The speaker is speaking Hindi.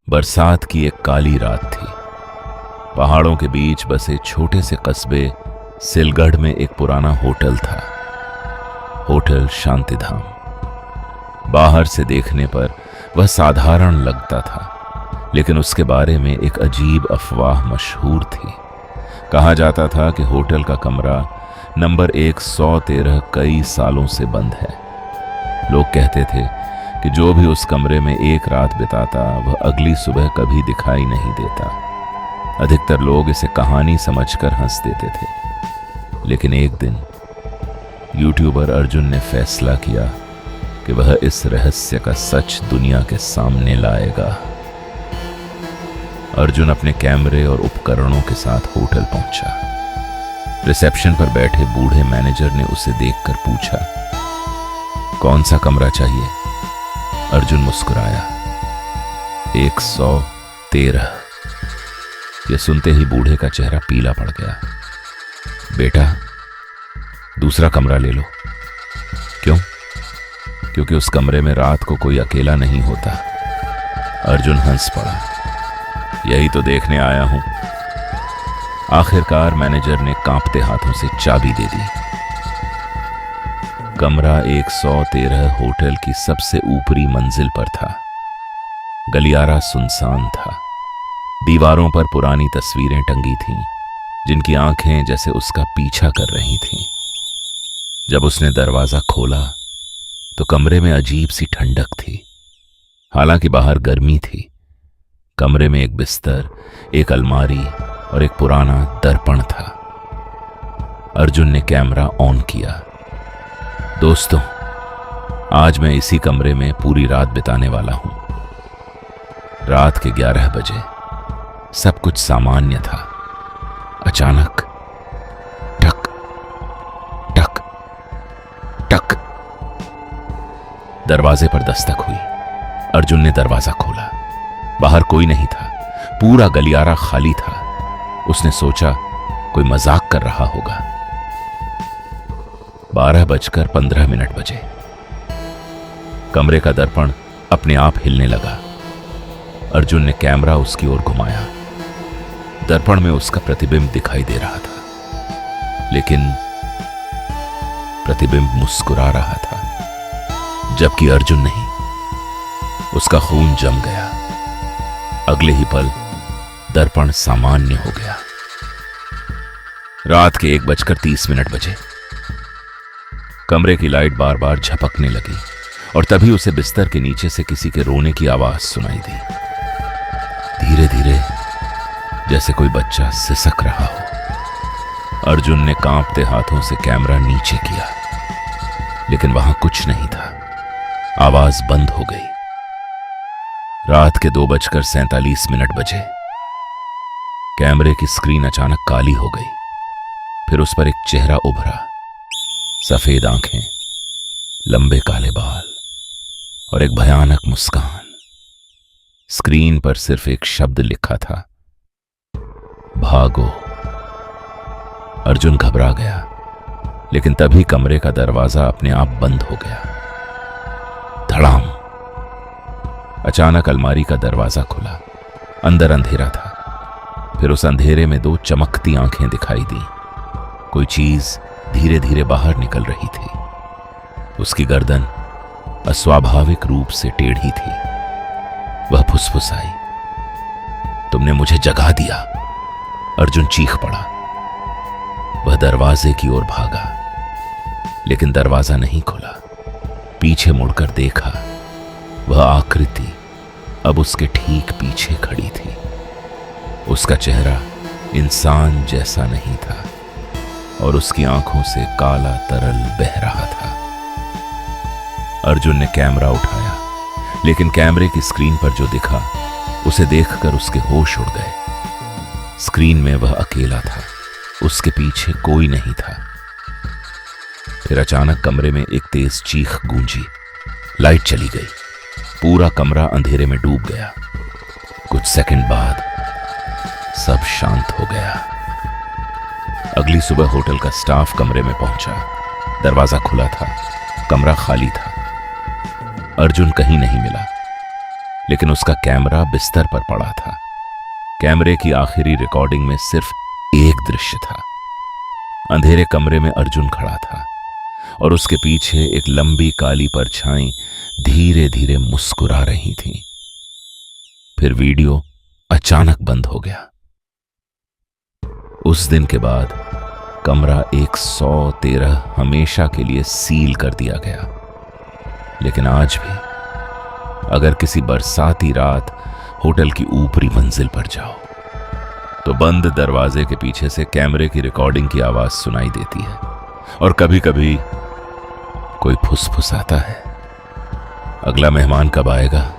बरसात की एक काली रात थी। पहाड़ों के बीच बसे छोटे से कस्बे सिलगढ़ में एक पुराना होटल था, होटल शांतिधाम। बाहर से देखने पर वह साधारण लगता था, लेकिन उसके बारे में एक अजीब अफवाह मशहूर थी। कहा जाता था कि होटल का कमरा नंबर 113 कई सालों से बंद है। लोग कहते थे कि जो भी उस कमरे में एक रात बिताता वह अगली सुबह कभी दिखाई नहीं देता। अधिकतर लोग इसे कहानी समझकर हंस देते थे। लेकिन एक दिन यूट्यूबर अर्जुन ने फैसला किया कि वह इस रहस्य का सच दुनिया के सामने लाएगा। अर्जुन अपने कैमरे और उपकरणों के साथ होटल पहुंचा। रिसेप्शन पर बैठे बूढ़े मैनेजर ने उसे देखकर पूछा, कौन सा कमरा चाहिए? अर्जुन मुस्कुराया। 113। यह सुनते ही बूढ़े का चेहरा पीला पड़ गया। बेटा, दूसरा कमरा ले लो। क्यों? क्योंकि उस कमरे में रात को कोई अकेला नहीं होता। अर्जुन हंस पड़ा। यही तो देखने आया हूं। आखिरकार मैनेजर ने कांपते हाथों से चाबी दे दी। कमरा 113 होटल की सबसे ऊपरी मंजिल पर था। गलियारा सुनसान था। दीवारों पर पुरानी तस्वीरें टंगी थीं, जिनकी आंखें जैसे उसका पीछा कर रही थीं। जब उसने दरवाजा खोला तो कमरे में अजीब सी ठंडक थी। हालांकि बाहर गर्मी थी। कमरे में एक बिस्तर, एक अलमारी और एक पुराना दर्पण था। अर्जुन ने कैमरा ऑन किया। दोस्तों, आज मैं इसी कमरे में पूरी रात बिताने वाला हूं। रात के 11 बजे सब कुछ सामान्य था। अचानक टक टक टक दरवाजे पर दस्तक हुई। अर्जुन ने दरवाजा खोला। बाहर कोई नहीं था। पूरा गलियारा खाली था। उसने सोचा कोई मजाक कर रहा होगा। 12:15 बजे। कमरे का दर्पण अपने आप हिलने लगा। अर्जुन ने कैमरा उसकी ओर घुमाया। दर्पण में उसका प्रतिबिंब दिखाई दे रहा था, लेकिन प्रतिबिंब मुस्कुरा रहा था, जबकि अर्जुन नहीं। उसका खून जम गया। अगले ही पल दर्पण सामान्य हो गया। रात के 1:30 बजे। कमरे की लाइट बार बार झपकने लगी और तभी उसे बिस्तर के नीचे से किसी के रोने की आवाज सुनाई दी। धीरे धीरे, जैसे कोई बच्चा सिसक रहा हो। अर्जुन ने कांपते हाथों से कैमरा नीचे किया, लेकिन वहां कुछ नहीं था। आवाज बंद हो गई। रात के 2:47 बजे। कैमरे की स्क्रीन अचानक काली हो गई। फिर उस पर एक चेहरा उभरा। सफेद आंखें, लंबे काले बाल और एक भयानक मुस्कान। स्क्रीन पर सिर्फ एक शब्द लिखा था, भागो। अर्जुन घबरा गया, लेकिन तभी कमरे का दरवाजा अपने आप बंद हो गया। धड़ाम। अचानक अलमारी का दरवाजा खुला। अंदर अंधेरा था। फिर उस अंधेरे में 2 चमकती आंखें दिखाई दी। कोई चीज धीरे धीरे बाहर निकल रही थी। उसकी गर्दन अस्वाभाविक रूप से टेढ़ी थी। वह फुसफुसाई, तुमने मुझे जगा दिया। अर्जुन चीख पड़ा। वह दरवाजे की ओर भागा, लेकिन दरवाजा नहीं खुला। पीछे मुड़कर देखा। वह आकृति अब उसके ठीक पीछे खड़ी थी। उसका चेहरा इंसान जैसा नहीं था और उसकी आंखों से काला तरल बह रहा था। अर्जुन ने कैमरा उठाया, लेकिन कैमरे की स्क्रीन पर जो दिखा उसे देखकर उसके होश उड़ गए। स्क्रीन में वह अकेला था। उसके पीछे कोई नहीं था। फिर अचानक कमरे में एक तेज चीख गूंजी। लाइट चली गई। पूरा कमरा अंधेरे में डूब गया। कुछ सेकंड बाद सब शांत हो गया। अगली सुबह होटल का स्टाफ कमरे में पहुंचा। दरवाजा खुला था। कमरा खाली था। अर्जुन कहीं नहीं मिला। लेकिन उसका कैमरा बिस्तर पर पड़ा था। कैमरे की आखिरी रिकॉर्डिंग में सिर्फ एक दृश्य था। अंधेरे कमरे में अर्जुन खड़ा था और उसके पीछे एक लंबी काली परछाई धीरे धीरे मुस्कुरा रही थी। फिर वीडियो अचानक बंद हो गया। उस दिन के बाद कमरा 113 हमेशा के लिए सील कर दिया गया। लेकिन आज भी अगर किसी बरसाती रात होटल की ऊपरी मंजिल पर जाओ तो बंद दरवाजे के पीछे से कैमरे की रिकॉर्डिंग की आवाज सुनाई देती है और कभी कभी कोई फुसफुसाता है, अगला मेहमान कब आएगा।